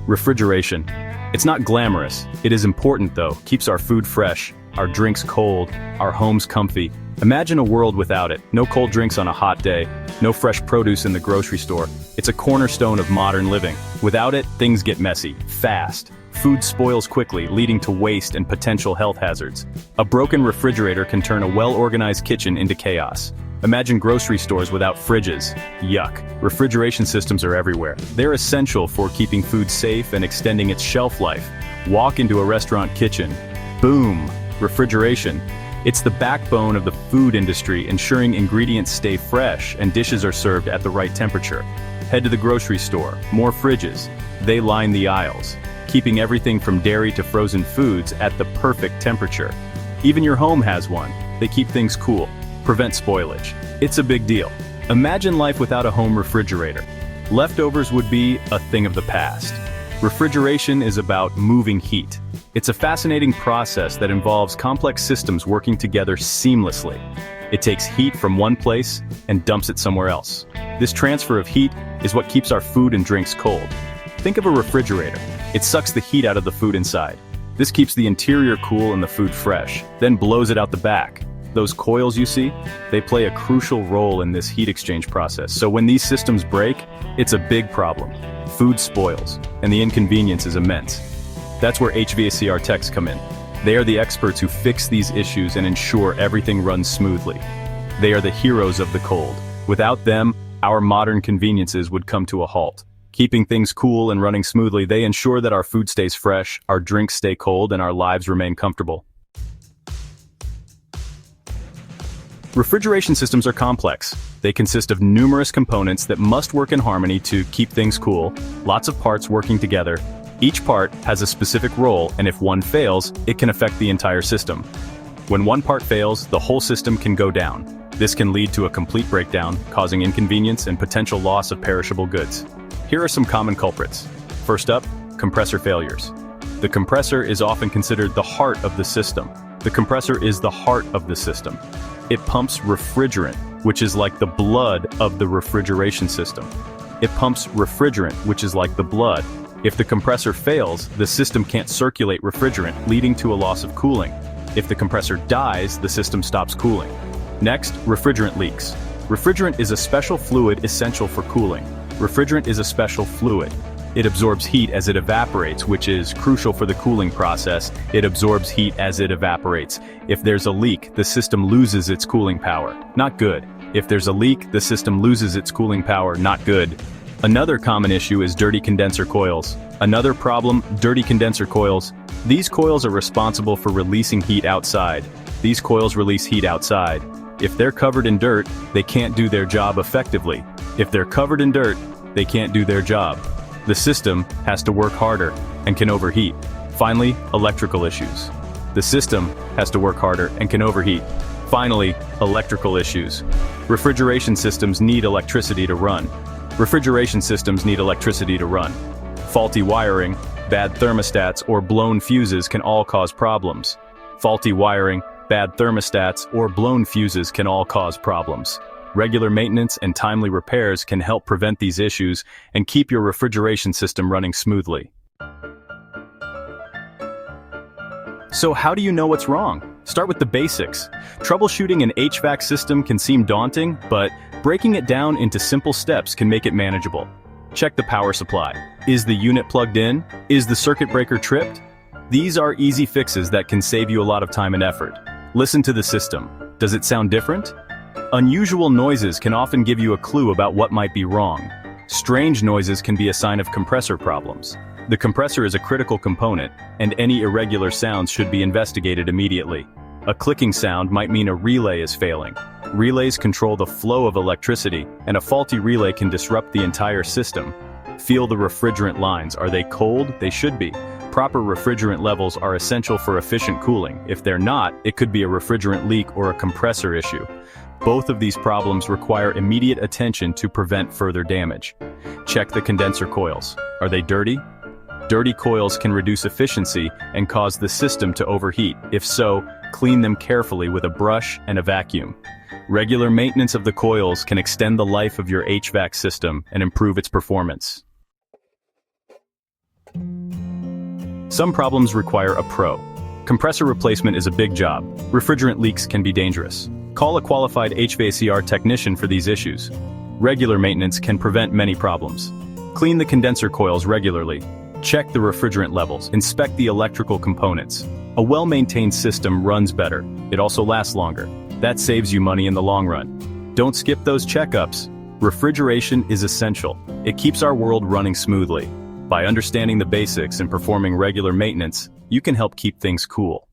Refrigeration. It's not glamorous. It is important though. Keeps our food fresh, our drinks cold, our homes comfy. Imagine a world without it. No cold drinks on a hot day, no fresh produce in the grocery store. It's a cornerstone of modern living. Without it, things get messy, fast. Food spoils quickly, leading to waste and potential health hazards. A broken refrigerator can turn a well-organized kitchen into chaos. Imagine grocery stores without fridges. Yuck. Refrigeration systems are everywhere. They're essential for keeping food safe and extending its shelf life. Walk into a restaurant kitchen. Boom. Refrigeration. It's the backbone of the food industry, ensuring ingredients stay fresh and dishes are served at the right temperature. Head to the grocery store. More fridges. They line the aisles, keeping everything from dairy to frozen foods at the perfect temperature. Even your home has one. They keep things cool, prevent spoilage. It's a big deal. Imagine life without a home refrigerator. Leftovers would be a thing of the past. Refrigeration is about moving heat. It's a fascinating process that involves complex systems working together seamlessly. It takes heat from one place and dumps it somewhere else. This transfer of heat is what keeps our food and drinks cold. Think of a refrigerator. It sucks the heat out of the food inside. This keeps the interior cool and the food fresh, then blows it out the back. Those coils you see, they play a crucial role in this heat exchange process. So when these systems break, it's a big problem. Food spoils, and the inconvenience is immense. That's where HVACR techs come in. They are the experts who fix these issues and ensure everything runs smoothly. They are the heroes of the cold. Without them, our modern conveniences would come to a halt. Keeping things cool and running smoothly, they ensure that our food stays fresh, our drinks stay cold, and our lives remain comfortable. Refrigeration systems are complex. They consist of numerous components that must work in harmony to keep things cool, lots of parts working together. Each part has a specific role, and if one fails, it can affect the entire system. When one part fails, the whole system can go down. This can lead to a complete breakdown, causing inconvenience and potential loss of perishable goods. Here are some common culprits. First up, compressor failures. The compressor is often considered the heart of the system. The compressor is the heart of the system. It pumps refrigerant, which is like the blood of the refrigeration system. It pumps refrigerant, which is like the blood. If the compressor fails, the system can't circulate refrigerant, leading to a loss of cooling. If the compressor dies, the system stops cooling. Next, refrigerant leaks. Refrigerant is a special fluid essential for cooling. Refrigerant is a special fluid. It absorbs heat as it evaporates, which is crucial for the cooling process. It absorbs heat as it evaporates. If there's a leak, the system loses its cooling power. Not good. If there's a leak, the system loses its cooling power. Not good. Another common issue is dirty condenser coils. Another problem, dirty condenser coils. These coils are responsible for releasing heat outside. These coils release heat outside. If they're covered in dirt, they can't do their job effectively. If they're covered in dirt, they can't do their job. The system has to work harder and can overheat. Finally, electrical issues. The system has to work harder and can overheat. Finally, electrical issues. Refrigeration systems need electricity to run. Refrigeration systems need electricity to run. Faulty wiring, bad thermostats, or blown fuses can all cause problems. Faulty wiring, bad thermostats, or blown fuses can all cause problems. Regular maintenance and timely repairs can help prevent these issues and keep your refrigeration system running smoothly. So how do you know what's wrong? Start with the basics. Troubleshooting an HVAC system can seem daunting, but breaking it down into simple steps can make it manageable. Check the power supply. Is the unit plugged in? Is the circuit breaker tripped? These are easy fixes that can save you a lot of time and effort. Listen to the system. Does it sound different? Unusual noises can often give you a clue about what might be wrong. Strange noises can be a sign of compressor problems. The compressor is a critical component, and any irregular sounds should be investigated immediately. A clicking sound might mean a relay is failing. Relays control the flow of electricity, and a faulty relay can disrupt the entire system. Feel the refrigerant lines. Are they cold? They should be. Proper refrigerant levels are essential for efficient cooling. If they're not, it could be a refrigerant leak or a compressor issue. Both of these problems require immediate attention to prevent further damage. Check the condenser coils. Are they dirty? Dirty coils can reduce efficiency and cause the system to overheat. If so, clean them carefully with a brush and a vacuum. Regular maintenance of the coils can extend the life of your HVAC system and improve its performance. Some problems require a pro. Compressor replacement is a big job. Refrigerant leaks can be dangerous. Call a qualified HVACR technician for these issues. Regular maintenance can prevent many problems. Clean the condenser coils regularly. Check the refrigerant levels. Inspect the electrical components. A well-maintained system runs better. It also lasts longer. That saves you money in the long run. Don't skip those checkups. Refrigeration is essential. It keeps our world running smoothly. By understanding the basics and performing regular maintenance, you can help keep things cool.